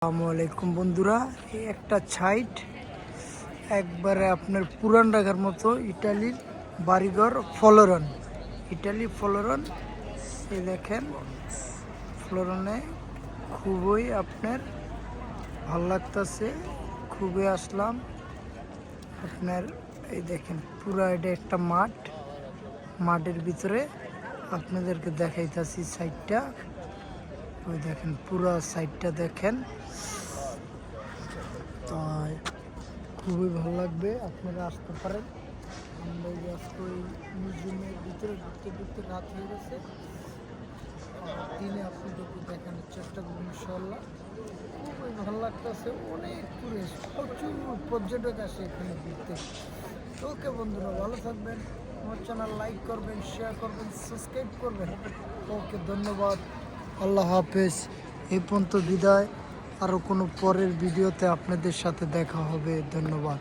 আসসালামু আলাইকুম বন্ধুরা, এই একটা সাইট একবারে আপনার পুরান ঢাকার মতো ইটালির বাড়িঘর ফ্লোরন, ইটালি ফ্লোরন। এই দেখেন ফ্লোরনে খুবই আপনার ভাল লাগতেছে, খুবই আসলাম আপনার। এই দেখেন পুরা এটা একটা মাঠ, মাঠের ভিতরে আপনাদেরকে দেখাইতেছি সাইটটা। ওই দেখেন পুরা সাইডটা দেখেন, তাই খুবই ভালো লাগবে, আপনারা আসতে পারেন। আমরা এই আজকে ওই মিউজিয়ামের ভিতরে ঢুকতে ঢুকতে রাত হয়ে গেছে, দিনে আপনাদেরকে দেখানোর চেষ্টা করবো ইনশাল্লাহ। খুবই ভালো লাগতেছে, অনেক টুরিস্ট, প্রচুর পর্যটক আসে এখানে ঘুরতে। ওকে বন্ধুরা, ভালো থাকবেন, আমার চ্যানেল লাইক করবেন, শেয়ার করবেন, সাবস্ক্রাইব করবেন। ওকে, ধন্যবাদ, আল্লাহ হাফেজ। এই পর্যন্ত বিদায়, আরও কোনো পরের ভিডিওতে আপনাদের সাথে দেখা হবে। ধন্যবাদ।